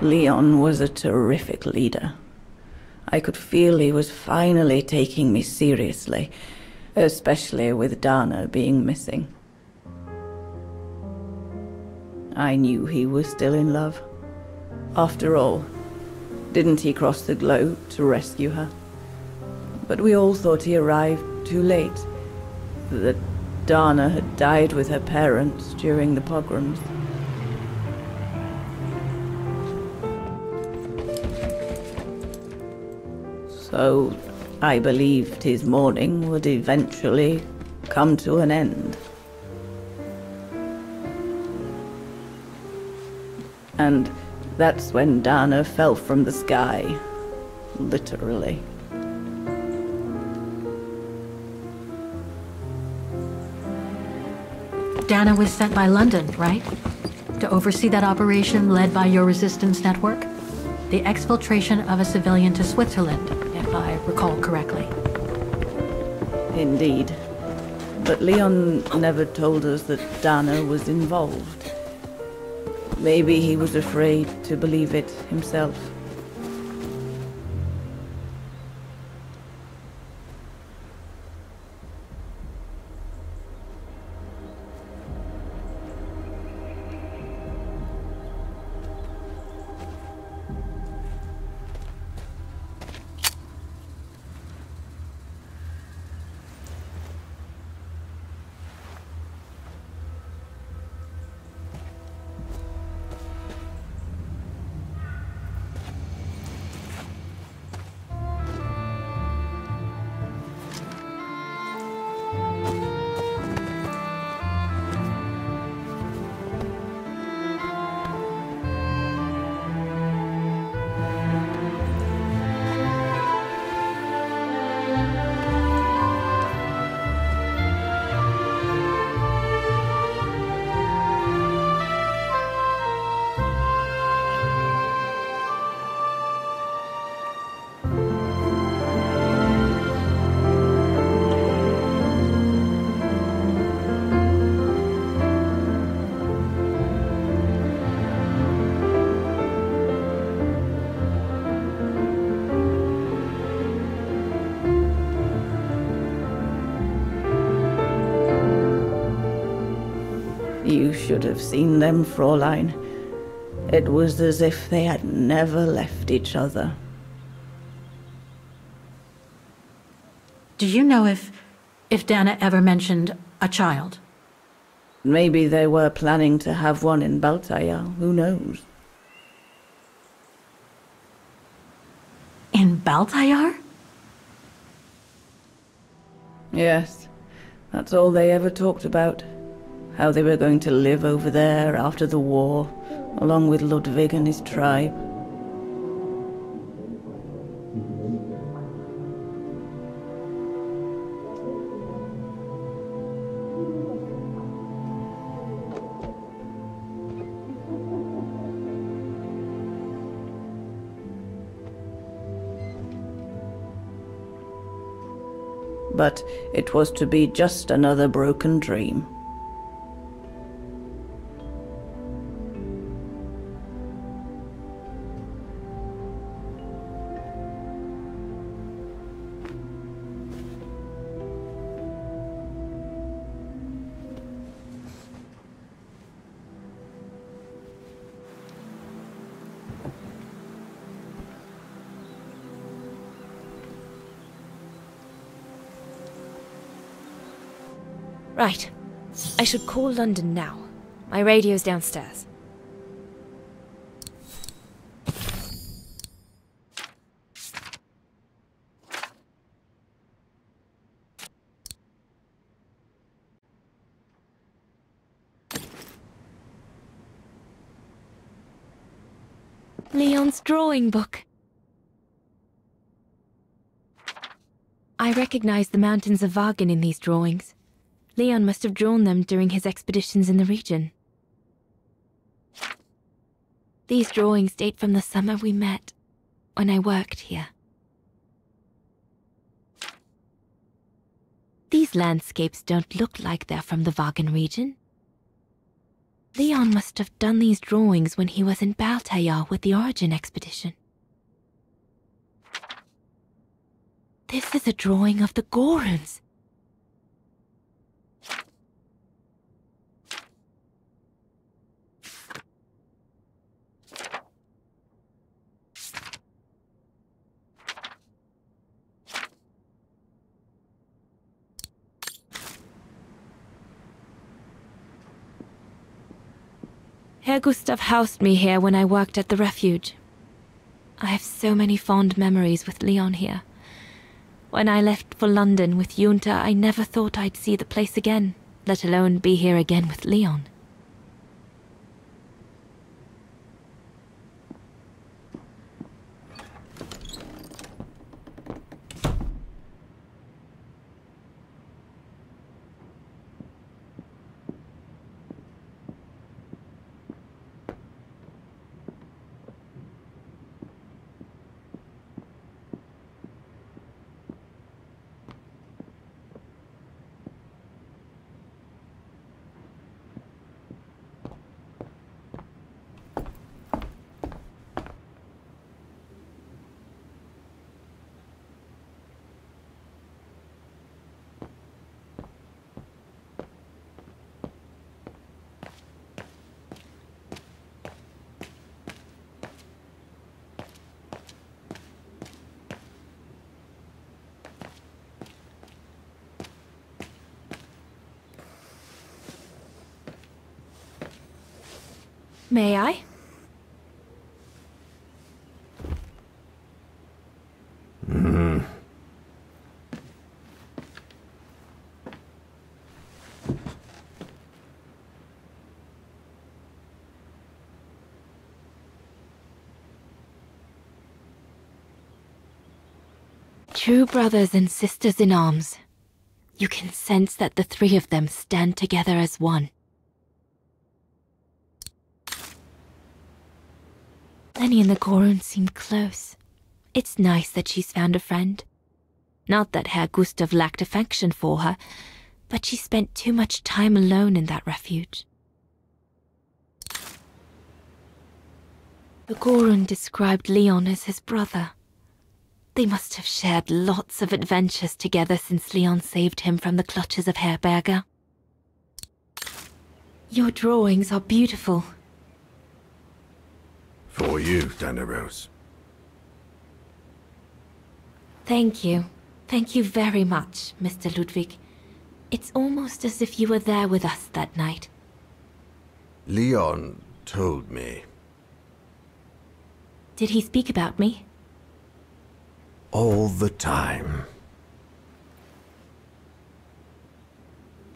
Leon was a terrific leader. I could feel he was finally taking me seriously, especially with Dana being missing. I knew he was still in love. After all, didn't he cross the globe to rescue her? But we all thought he arrived too late, that Dana had died with her parents during the pogroms. So I believed his mourning would eventually come to an end. And that's when Dana fell from the sky, literally. Dana was sent by London, right? To oversee that operation led by your resistance network? The exfiltration of a civilian to Switzerland, if I recall correctly. Indeed. But Leon never told us that Dana was involved. Maybe he was afraid to believe it himself. You should have seen them, Fräulein. It was as if they had never left each other. Do you know if Dana ever mentioned a child? Maybe they were planning to have one in Baltaya, who knows? In Baltayar? Yes, that's all they ever talked about. How they were going to live over there after the war, along with Ludwig and his tribe. But it was to be just another broken dream. Right. I should call London now. My radio's downstairs. Leon's drawing book. I recognize the mountains of Wagen in these drawings. Leon must have drawn them during his expeditions in the region. These drawings date from the summer we met, when I worked here. These landscapes don't look like they're from the Wagen region. Leon must have done these drawings when he was in Baltayar with the Origin expedition. This is a drawing of the Goruns. Herr Gustav housed me here when I worked at the refuge. I have so many fond memories with Leon here. When I left for London with Junta, I never thought I'd see the place again, let alone be here again with Leon. May I? True brothers and sisters in arms. You can sense that the three of them stand together as one. Lenny and the Gorun seem close. It's nice that she's found a friend. Not that Herr Gustav lacked affection for her, but she spent too much time alone in that refuge. The Gorun described Leon as his brother. They must have shared lots of adventures together since Leon saved him from the clutches of Herberger. Your drawings are beautiful. For you, Dannerose. Thank you. Thank you very much, Mr. Ludwig. It's almost as if you were there with us that night. Leon told me. Did he speak about me? All the time.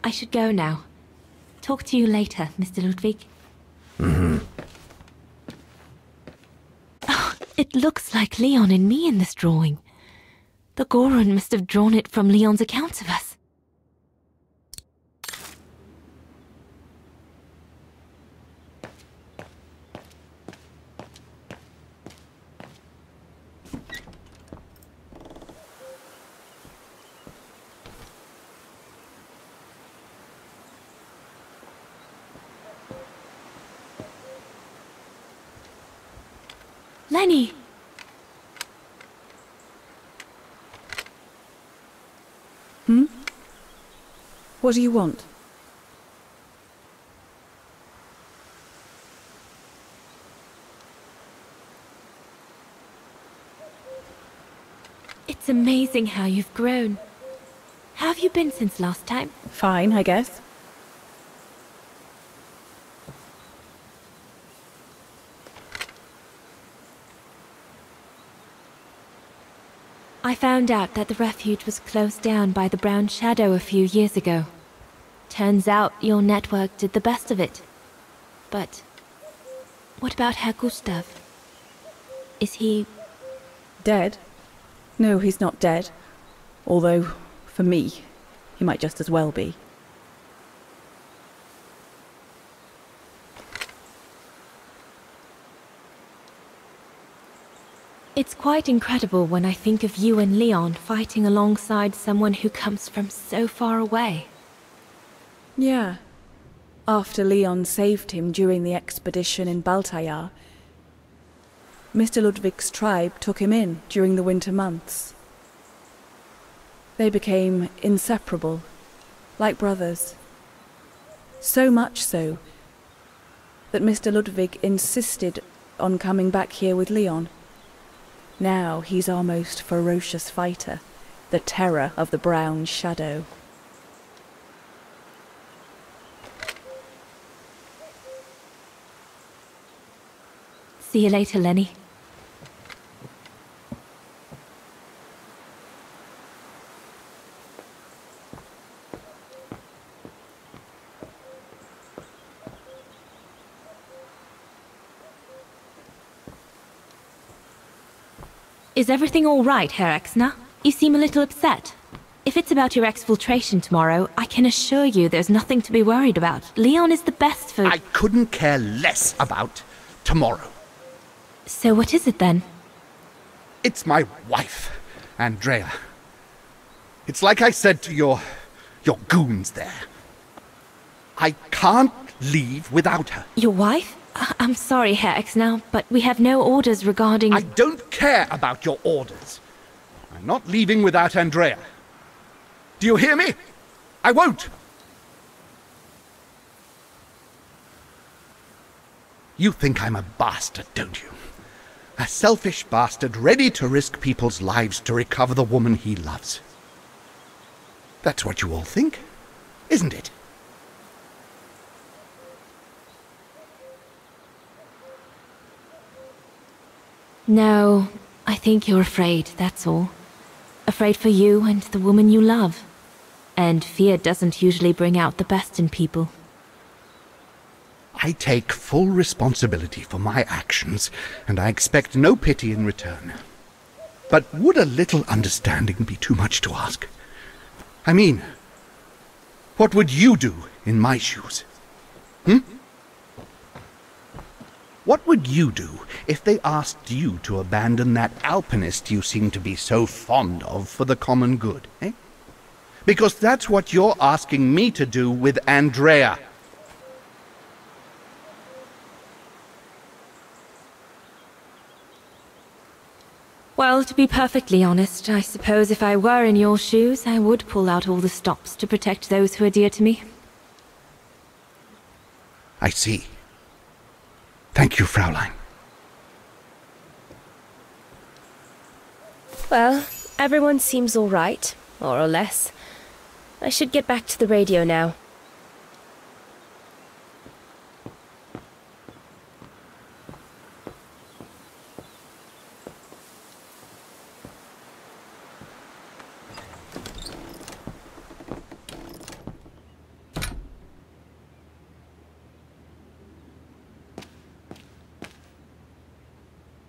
I should go now. Talk to you later, Mr. Ludwig. Oh, it looks like Leon and me in this drawing. The Gorun must have drawn it from Leon's account of us. Lenny! What do you want? It's amazing how you've grown. How have you been since last time? Fine, I guess. I found out that the refuge was closed down by the Brown Shadow a few years ago. Turns out your network did the best of it. But what about Herr Gustav? Is he... Dead? No, he's not dead. Although, for me, he might just as well be. It's quite incredible when I think of you and Leon fighting alongside someone who comes from so far away. Yeah. After Leon saved him during the expedition in Baltayar, Mr. Ludwig's tribe took him in during the winter months. They became inseparable, like brothers. So much so that Mr. Ludwig insisted on coming back here with Leon. Now he's our most ferocious fighter, the terror of the Brown Shadow. See you later, Lenny. Is everything all right, Herr Exner? You seem a little upset. If it's about your exfiltration tomorrow, I can assure you there's nothing to be worried about. Leon is the best for... I couldn't care less about tomorrow. So what is it then? It's my wife, Andrea. It's like I said to your goons there. I can't leave without her. Your wife? I'm sorry, Herr Exner, but we have no orders regarding... I don't care about your orders. I'm not leaving without Andrea. Do you hear me? I won't. You think I'm a bastard, don't you? A selfish bastard ready to risk people's lives to recover the woman he loves. That's what you all think, isn't it? No, I think you're afraid, that's all. Afraid for you and the woman you love. And fear doesn't usually bring out the best in people. I take full responsibility for my actions, and I expect no pity in return. But would a little understanding be too much to ask? I mean, what would you do in my shoes? What would you do if they asked you to abandon that alpinist you seem to be so fond of for the common good, eh? Because that's what you're asking me to do with Andrea. Well, to be perfectly honest, I suppose if I were in your shoes, I would pull out all the stops to protect those who are dear to me. I see. Thank you, Fraulein. Well, everyone seems all right, more or less. I should get back to the radio now.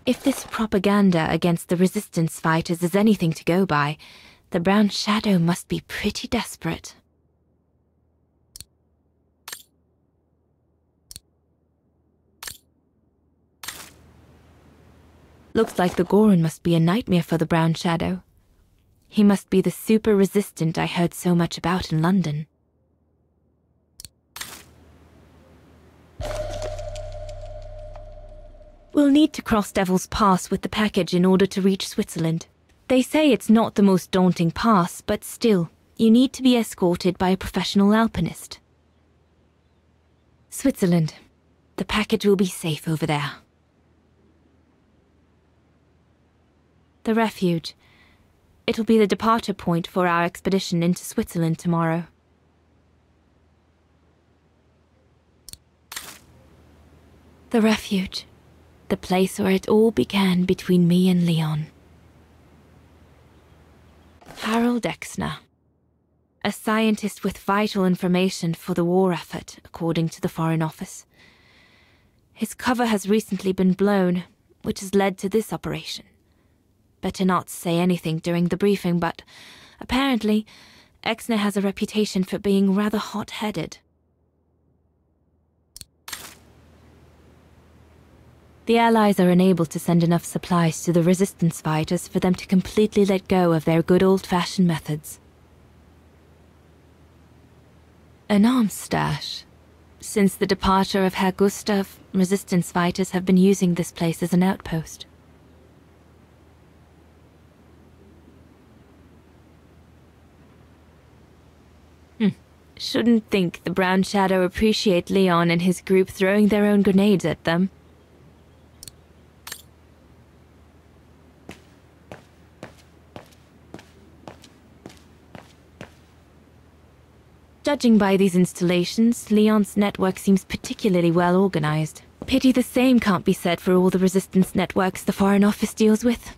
If this propaganda against the resistance fighters is anything to go by, the Brown Shadow must be pretty desperate. Looks like the Goron must be a nightmare for the Brown Shadow. He must be the super resistant I heard so much about in London. We'll need to cross Devil's Pass with the package in order to reach Switzerland. They say it's not the most daunting pass, but still, you need to be escorted by a professional alpinist. Switzerland. The package will be safe over there. The refuge. It'll be the departure point for our expedition into Switzerland tomorrow. The refuge. The place where it all began between me and Leon. Harold Exner. A scientist with vital information for the war effort, according to the Foreign Office. His cover has recently been blown, which has led to this operation. Better not say anything during the briefing, but apparently, Exner has a reputation for being rather hot-headed. The Allies are unable to send enough supplies to the resistance fighters for them to completely let go of their good old-fashioned methods. An arms stash. Since the departure of Herr Gustav, resistance fighters have been using this place as an outpost. Shouldn't think the Brown Shadow appreciate Leon and his group throwing their own grenades at them. Judging by these installations, Leon's network seems particularly well organized. Pity the same can't be said for all the resistance networks the Foreign Office deals with.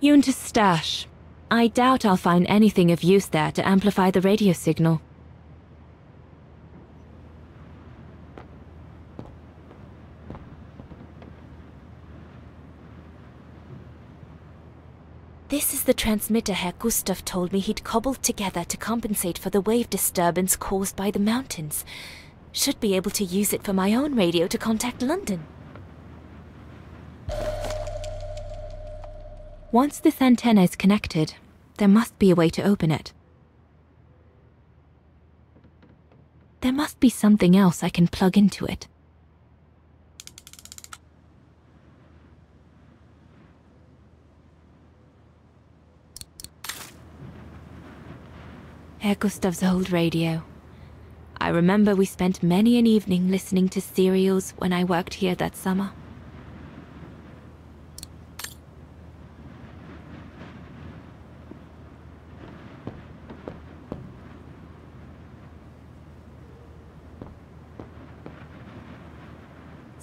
Yunta's stash. I doubt I'll find anything of use there to amplify the radio signal. This is the transmitter Herr Gustav told me he'd cobbled together to compensate for the wave disturbance caused by the mountains. Should be able to use it for my own radio to contact London. Once this antenna is connected, there must be a way to open it. There must be something else I can plug into it. Herr Gustav's old radio. I remember we spent many an evening listening to serials when I worked here that summer.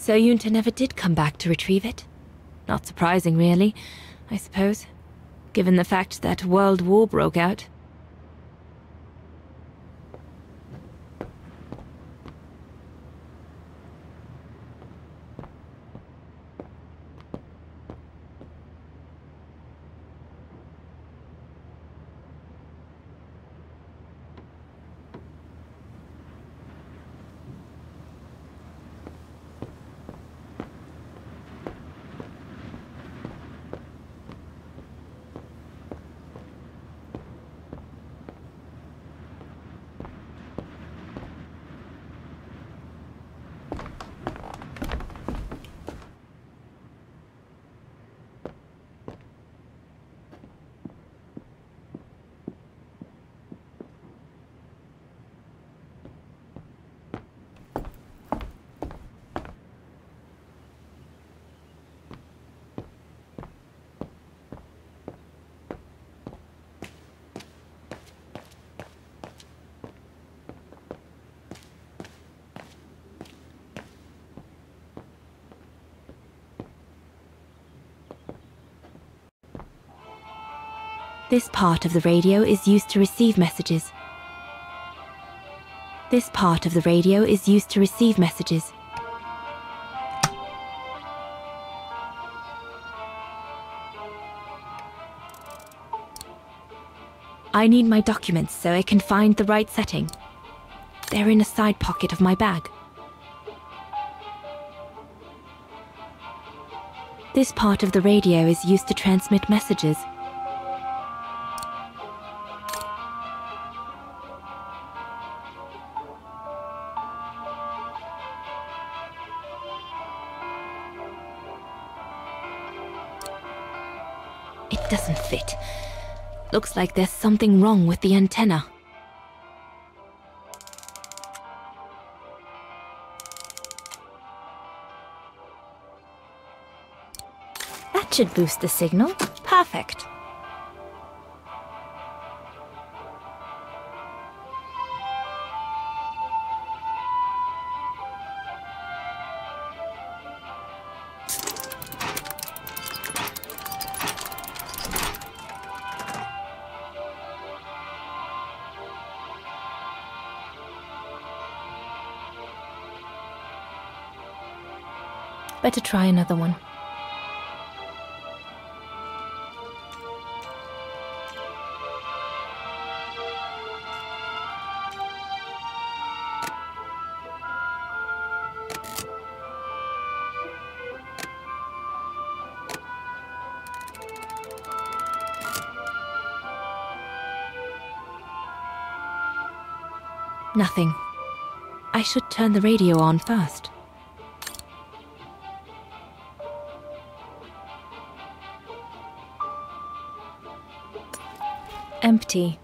So Yunta never did come back to retrieve it? Not surprising, really, I suppose, given the fact that World War broke out. This part of the radio is used to receive messages. This part of the radio is used to receive messages. I need my documents so I can find the right setting. They're in a side pocket of my bag. This part of the radio is used to transmit messages. It doesn't fit. Looks like there's something wrong with the antenna. That should boost the signal. Perfect. Better try another one. Nothing. I should turn the radio on first. Empty.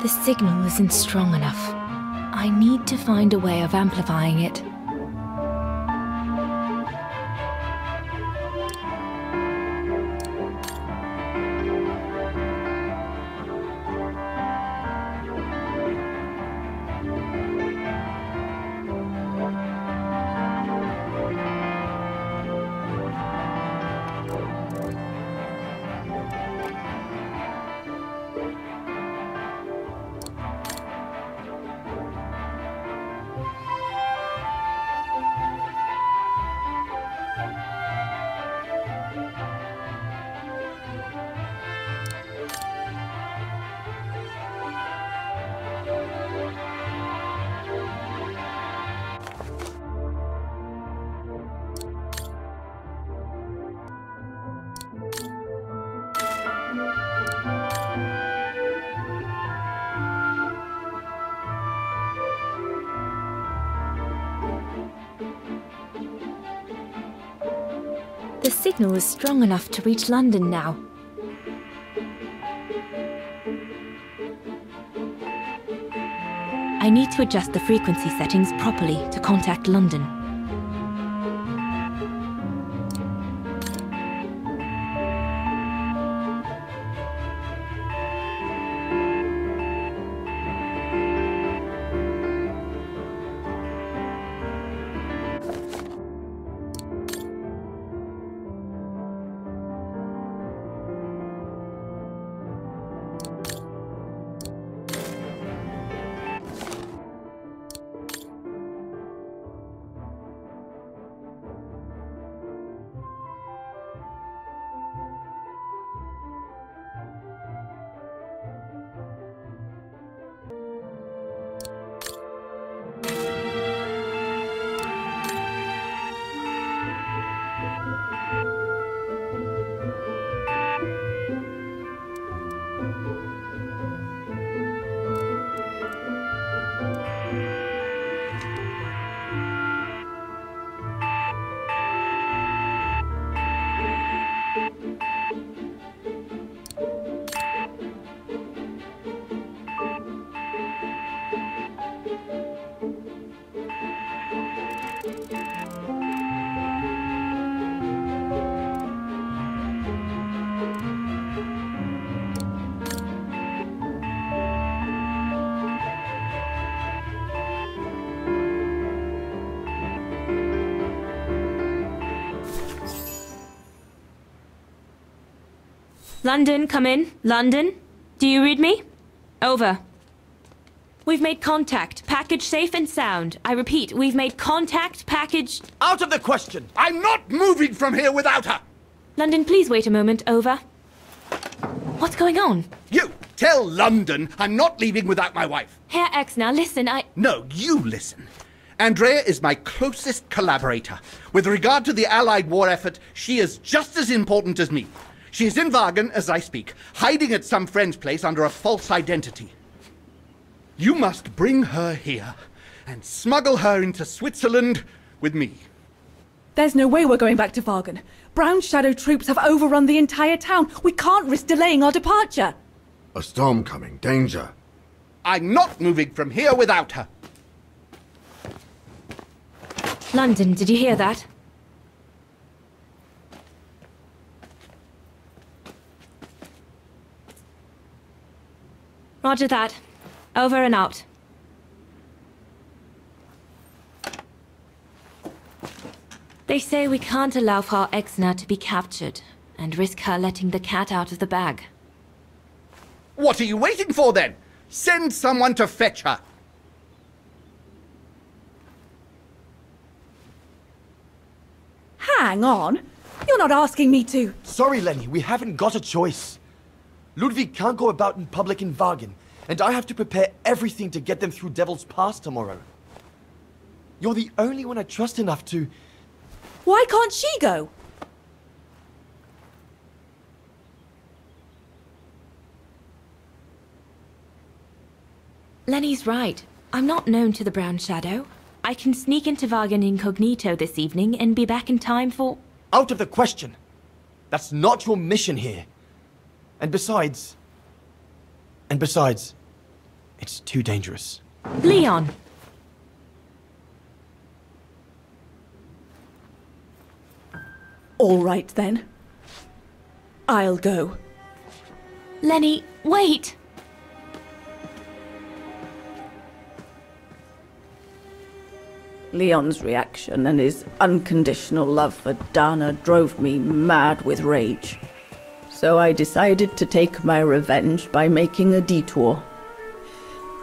The signal isn't strong enough. I need to find a way of amplifying it. The signal is strong enough to reach London now. I need to adjust the frequency settings properly to contact London. London, come in. London? Do you read me? Over. We've made contact. Package safe and sound. I repeat, we've made contact. Package... Out of the question! I'm not moving from here without her! London, please wait a moment. Over. What's going on? You tell London I'm not leaving without my wife. Herr Exner, listen, No, you listen. Andrea is my closest collaborator. With regard to the Allied war effort, she is just as important as me. She is in Wagen as I speak, hiding at some friend's place under a false identity. You must bring her here and smuggle her into Switzerland with me. There's no way we're going back to Wagen. Brown Shadow troops have overrun the entire town. We can't risk delaying our departure. A storm coming. Danger. I'm not moving from here without her. London, did you hear that? Roger that. Over and out. They say we can't allow Frau Exner to be captured and risk her letting the cat out of the bag. What are you waiting for then? Send someone to fetch her. Hang on. You're not asking me to... Sorry, Lenny, we haven't got a choice. Ludwig can't go about in public in Wagen, and I have to prepare everything to get them through Devil's Pass tomorrow. You're the only one I trust enough to... Why can't she go? Lenny's right. I'm not known to the Brown Shadow. I can sneak into Wagen incognito this evening and be back in time for... Out of the question. That's not your mission here. And besides, it's too dangerous. Leon! All right, then. I'll go. Lenny, wait! Leon's reaction and his unconditional love for Dana drove me mad with rage. So I decided to take my revenge by making a detour.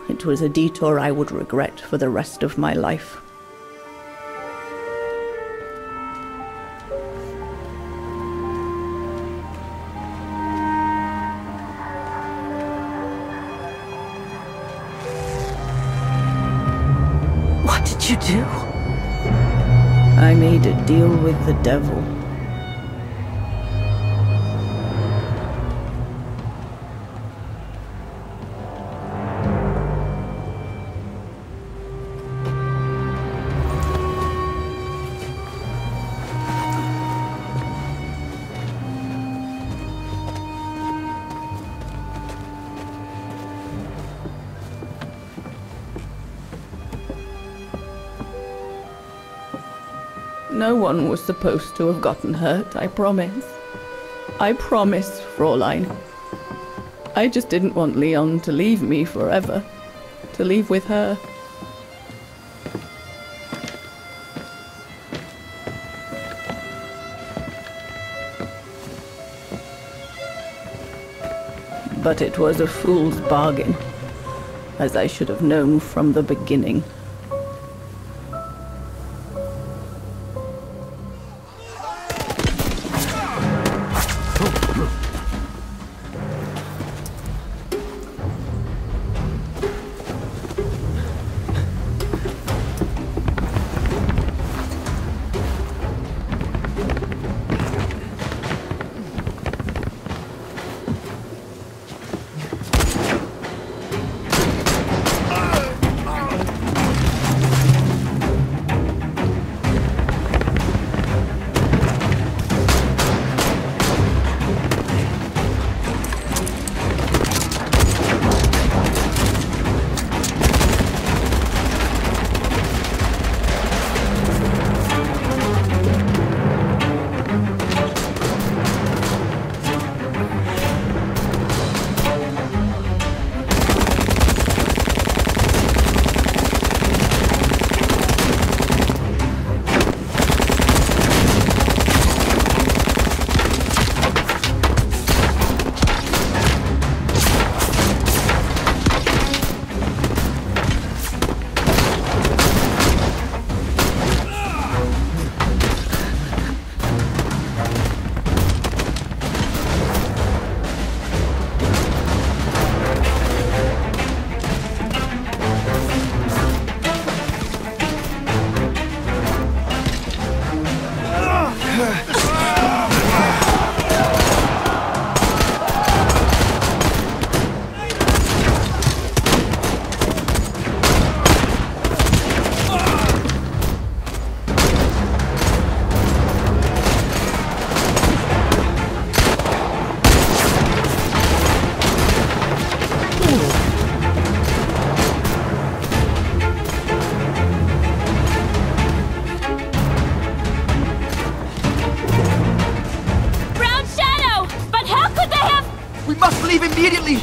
It was a detour I would regret for the rest of my life. What did you do? I made a deal with the devil. No one was supposed to have gotten hurt, I promise. I promise, Fräulein. I just didn't want Leon to leave me forever. To leave with her. But it was a fool's bargain, as I should have known from the beginning.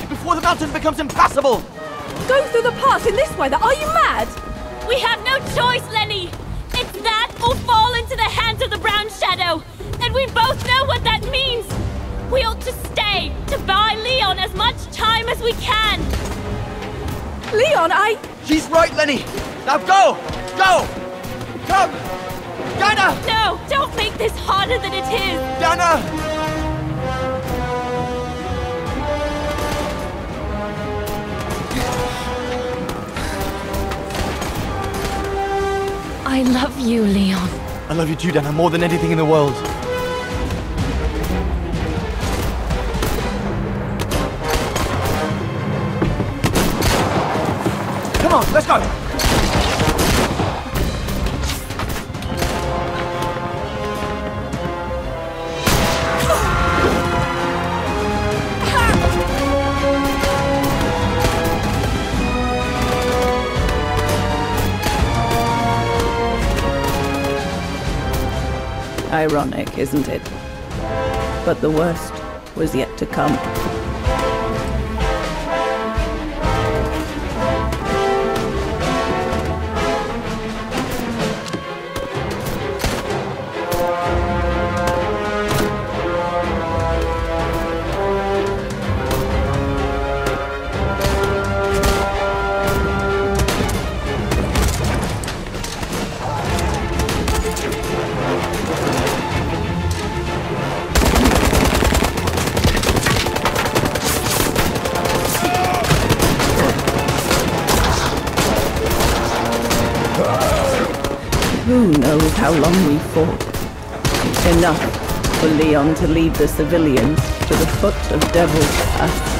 before the mountain becomes impassable! Go through the pass in this weather? Are you mad? We have no choice, Lenny! It's that or fall into the hands of the Brown Shadow! And we both know what that means! We ought to stay, to buy Leon as much time as we can! Leon, She's right, Lenny! Now go! Go! Come! Dana! No! Don't make this harder than it is! Dana! I love you, Leon. I love you too, Dana, more than anything in the world. Come on, let's go! Ironic, isn't it? But the worst was yet to come. Who knows how long we fought? Enough for Leon to lead the civilians to the foot of Devil's Pass.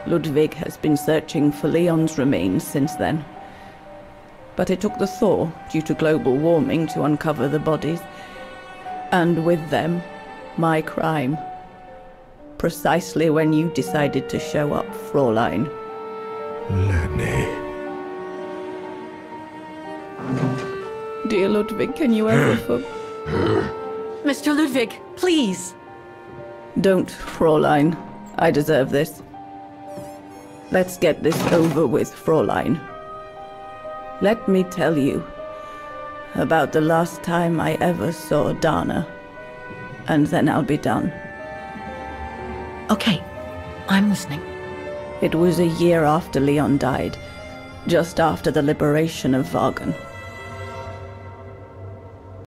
Ludwig has been searching for Leon's remains since then. But it took the thaw due to global warming to uncover the bodies. And with them, my crime. Precisely when you decided to show up, Fräulein. Lenny. Dear Ludwig, can you ever Mr. Ludwig, please! Don't, Fräulein. I deserve this. Let's get this over with, Fräulein. Let me tell you about the last time I ever saw Dana, and then I'll be done. Okay, I'm listening. It was a year after Leon died, just after the liberation of Vagen.